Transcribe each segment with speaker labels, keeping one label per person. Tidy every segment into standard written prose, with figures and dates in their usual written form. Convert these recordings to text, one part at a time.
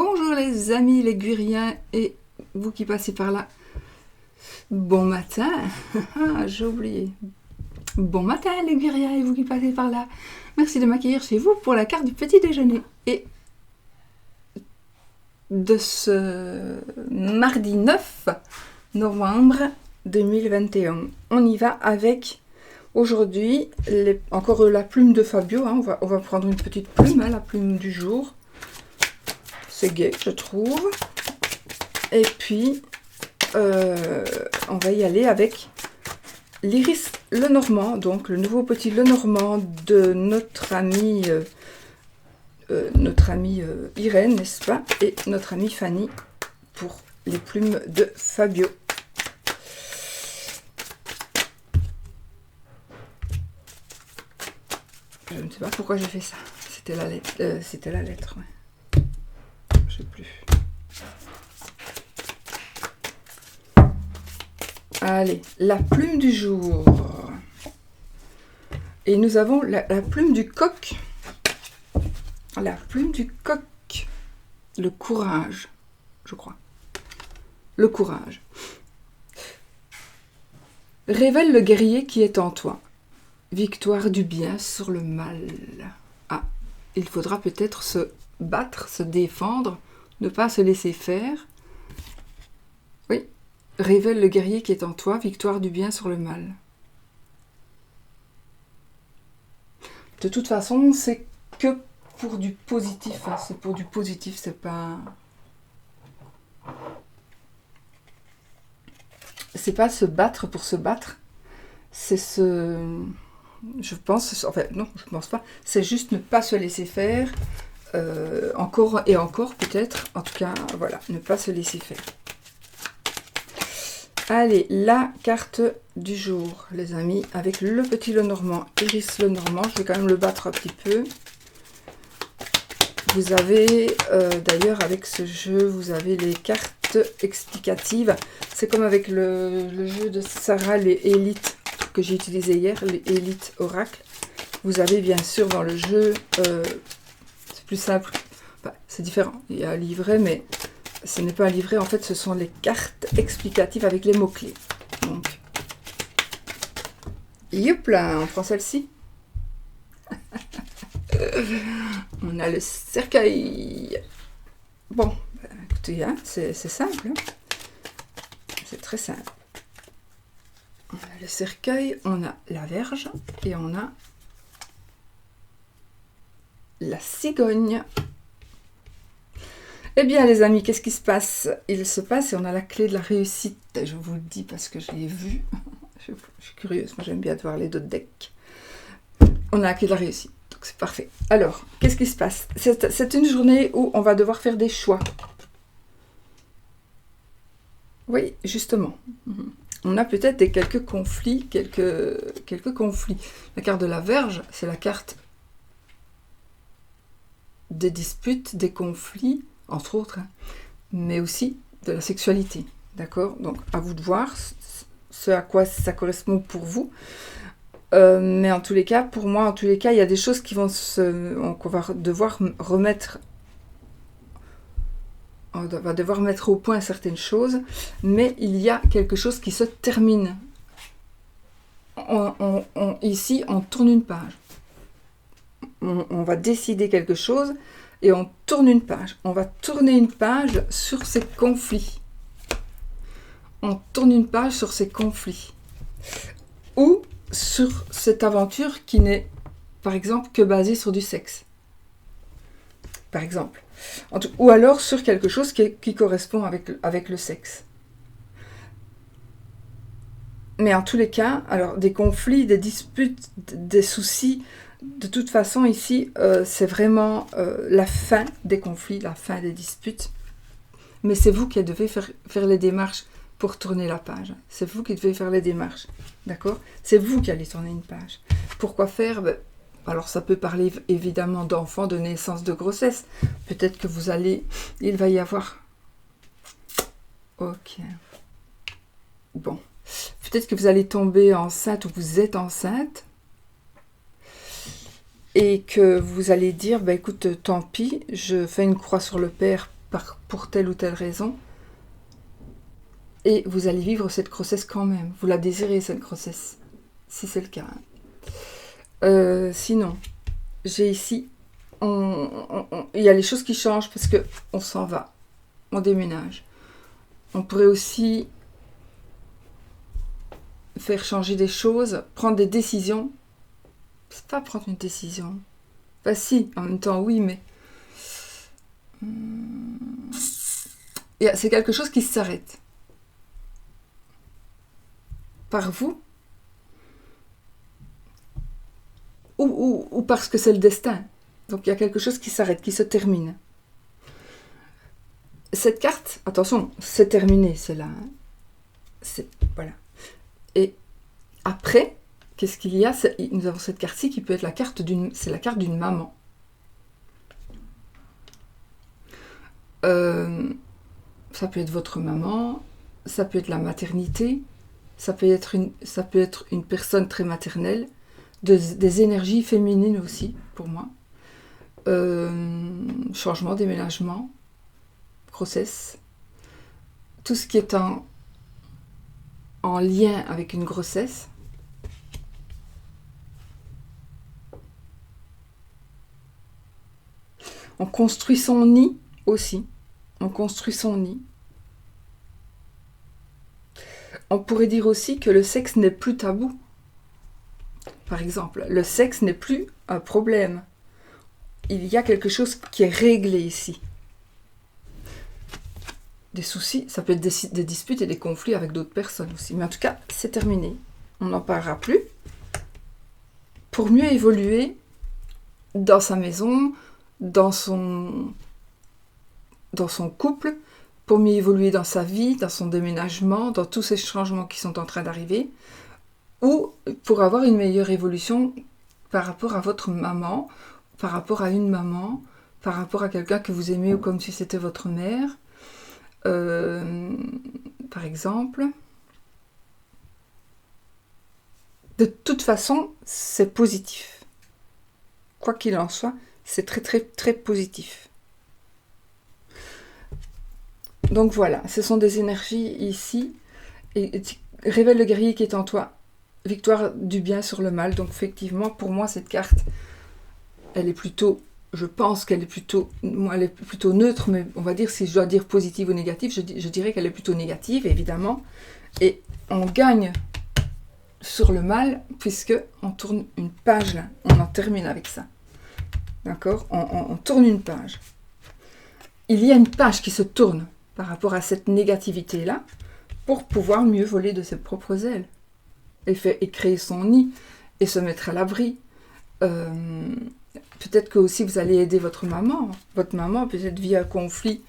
Speaker 1: Bonjour les amis, les Guiriens et vous qui passez par là. Bon matin, j'ai oublié. Bon matin les Guiriens et vous qui passez par là. Merci de m'accueillir chez vous pour la carte du petit déjeuner. Et de ce mardi 9 novembre 2021. On y va avec aujourd'hui encore la plume de Fabio. On va prendre une petite plume, la plume du jour. C'est gai, je trouve. Et puis, on va y aller avec l'Iris Lenormand, donc le nouveau petit Lenormand de notre amie Irène, n'est-ce pas? Et notre amie Fanny pour les plumes de Fabio. Je ne sais pas pourquoi j'ai fait ça. C'était la lettre, ouais. Je sais plus. Allez, la plume du jour. Et nous avons la plume du coq. La plume du coq. Le courage, je crois. Le courage. Révèle le guerrier qui est en toi. Victoire du bien sur le mal. Ah, il faudra peut-être se battre, se défendre, ne pas se laisser faire. Oui, révèle le guerrier qui est en toi, victoire du bien sur le mal. De toute façon, c'est que pour du positif. Hein. C'est pour du positif, c'est pas... C'est pas se battre pour se battre. C'est se... Je pense... Enfin, non, je pense pas. C'est juste ne pas se laisser faire. Encore et encore, peut-être. En tout cas, voilà, ne pas se laisser faire. Allez, la carte du jour, les amis, avec le petit Lenormand, Iris Lenormand. Je vais quand même le battre un petit peu. Vous avez, d'ailleurs, avec ce jeu, vous avez les cartes explicatives. C'est comme avec le jeu de Sarah, les élites, que j'ai utilisé hier, les élites oracle. Vous avez, bien sûr, dans le jeu, c'est plus simple. Enfin, c'est différent. Il y a un livret, mais... ce n'est pas un livret, en fait, ce sont les cartes explicatives avec les mots-clés. Donc, youp là, on prend celle-ci. On a le cercueil. Bon, bah, écoutez, hein, c'est simple. Hein. C'est très simple. On a le cercueil, on a la verge et on a la cigogne. Eh bien les amis, qu'est-ce qui se passe? Il se passe et on a la clé de la réussite. Je vous le dis parce que je l'ai vu. Je suis curieuse, moi j'aime bien voir les deux decks. On a la clé de la réussite, donc c'est parfait. Alors, qu'est-ce qui se passe? C'est une journée où on va devoir faire des choix. Oui, justement. On a peut-être quelques conflits, quelques conflits. La carte de la Verge, c'est la carte des disputes, des conflits, entre autres, hein, mais aussi de la sexualité, d'accord? Donc, à vous de voir ce à quoi ça correspond pour vous. Mais en tous les cas, pour moi, en tous les cas, il y a des choses qui vont qu'on va devoir remettre... On va devoir mettre au point certaines choses, mais il y a quelque chose qui se termine. Ici, on tourne une page. On va décider quelque chose et on tourne une page. On va tourner une page sur ces conflits. On tourne une page sur ces conflits. Ou sur cette aventure qui n'est, par exemple, que basée sur du sexe. Par exemple. Ou alors sur quelque chose qui correspond avec le sexe. Mais en tous les cas, alors des conflits, des disputes, des soucis, de toute façon ici, c'est vraiment la fin des conflits, la fin des disputes. Mais c'est vous qui devez faire les démarches pour tourner la page. C'est vous qui devez faire les démarches. D'accord? C'est vous qui allez tourner une page. Pourquoi faire? Alors ça peut parler évidemment d'enfants, de naissance, de grossesse. Peut-être que vous allez... Il va y avoir... Ok. Bon. Peut-être que vous allez tomber enceinte ou vous êtes enceinte. Et que vous allez dire, bah écoute, tant pis, je fais une croix sur le père pour telle ou telle raison. Et vous allez vivre cette grossesse quand même. Vous la désirez, cette grossesse, si c'est le cas. Sinon, j'ai ici, il y a les choses qui changent parce qu'on s'en va, on déménage. On pourrait aussi faire changer des choses, prendre des décisions. C'est pas prendre une décision. Enfin si, en même temps oui, mais... c'est quelque chose qui s'arrête. Par vous. Ou parce que c'est le destin. Donc il y a quelque chose qui s'arrête, qui se termine. Cette carte, attention, c'est terminé, c'est là. Voilà. Et après, qu'est-ce qu'il y a? Nous avons cette carte-ci qui peut être la carte c'est la carte d'une maman. Ça peut être votre maman, ça peut être la maternité, ça peut être une personne très maternelle, des énergies féminines aussi, pour moi. Changement, déménagement, grossesse. Tout ce qui est en lien avec une grossesse. On construit son nid aussi. On construit son nid. On pourrait dire aussi que le sexe n'est plus tabou. Par exemple, le sexe n'est plus un problème. Il y a quelque chose qui est réglé ici. Des soucis, ça peut être des disputes et des conflits avec d'autres personnes aussi. Mais en tout cas, c'est terminé. On n'en parlera plus. Pour mieux évoluer dans sa maison, dans son couple, pour mieux évoluer dans sa vie, dans son déménagement, dans tous ces changements qui sont en train d'arriver, ou pour avoir une meilleure évolution par rapport à votre maman, par rapport à une maman, par rapport à quelqu'un que vous aimez ou comme si c'était votre mère, par exemple. De toute façon, c'est positif. Quoi qu'il en soit, c'est très très très positif. Donc voilà, ce sont des énergies ici. Et révèle le guerrier qui est en toi. Victoire du bien sur le mal. Donc effectivement, pour moi, cette carte, elle est plutôt, je pense qu'elle est plutôt, moi, elle est plutôt neutre, mais on va dire, si je dois dire positive ou négative, je dirais qu'elle est plutôt négative, évidemment. Et on gagne sur le mal, puisque on tourne une page là. On en termine avec ça. D'accord, on tourne une page. Il y a une page qui se tourne par rapport à cette négativité-là, pour pouvoir mieux voler de ses propres ailes, et créer son nid, et se mettre à l'abri. Peut-être que aussi vous allez aider votre maman. Votre maman peut-être vit un conflit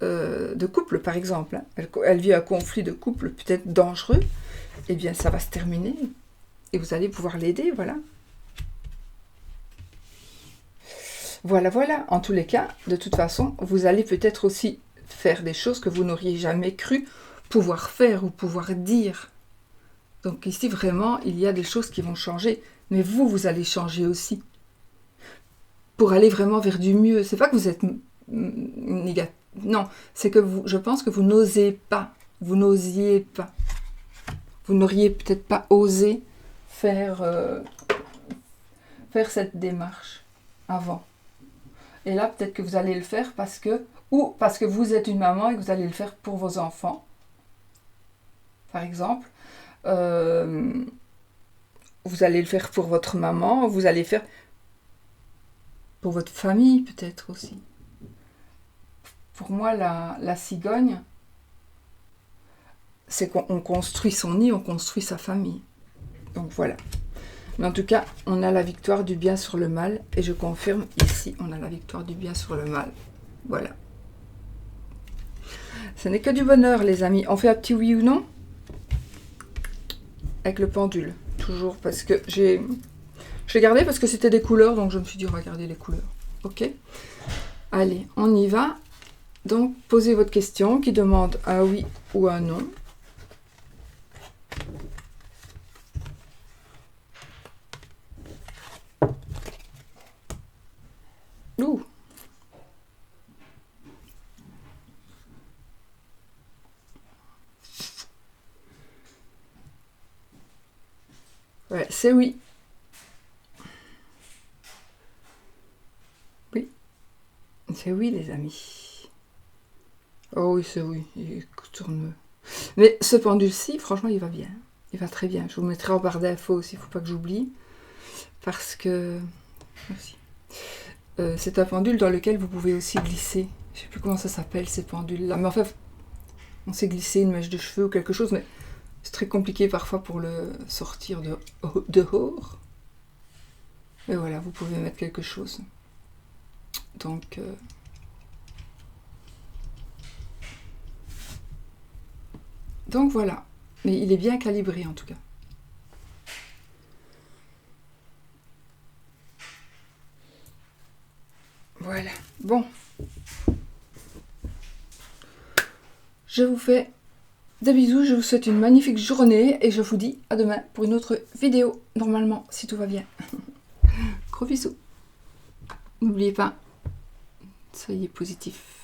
Speaker 1: de couple, par exemple. Elle vit un conflit de couple peut-être dangereux. Eh bien, ça va se terminer. Et vous allez pouvoir l'aider, voilà. Voilà, voilà. En tous les cas, de toute façon, vous allez peut-être aussi faire des choses que vous n'auriez jamais cru pouvoir faire ou pouvoir dire. Donc ici, vraiment, il y a des choses qui vont changer. Mais vous allez changer aussi. Pour aller vraiment vers du mieux. C'est pas que vous êtes négatif. Non, c'est que je pense que vous n'osez pas. Vous n'osiez pas. Vous n'auriez peut-être pas osé faire cette démarche avant. Et là, peut-être que vous allez le faire parce que vous êtes une maman et que vous allez le faire pour vos enfants. Par exemple. Vous allez le faire pour votre maman, vous allez le faire pour votre famille peut-être aussi. Pour moi, la cigogne, c'est qu'on construit son nid, on construit sa famille. Donc voilà. Mais en tout cas, on a la victoire du bien sur le mal. Et je confirme, ici, on a la victoire du bien sur le mal. Voilà. Ce n'est que du bonheur, les amis. On fait un petit oui ou non? Avec le pendule. Toujours parce que je l'ai gardé parce que c'était des couleurs. Donc je me suis dit, on va garder les couleurs. Ok? Allez, on y va. Donc, posez votre question qui demande un oui ou un non. Ouh. Ouais, c'est oui. Oui, c'est oui, les amis. Oh oui, c'est oui. Il tourne. Mais ce pendule-ci, franchement, il va bien. Il va très bien. Je vous mettrai en barre d'infos aussi, il ne faut pas que j'oublie. Parce que... Merci. C'est un pendule dans lequel vous pouvez aussi glisser. Je ne sais plus comment ça s'appelle, ces pendules-là. Mais enfin, on sait glisser une mèche de cheveux ou quelque chose, mais c'est très compliqué parfois pour le sortir dehors. Mais voilà, vous pouvez mettre quelque chose. Donc... Donc voilà. Mais il est bien calibré en tout cas. Voilà. Bon. Je vous fais des bisous, je vous souhaite une magnifique journée et je vous dis à demain pour une autre vidéo, normalement, si tout va bien. Gros bisous. N'oubliez pas, soyez positifs.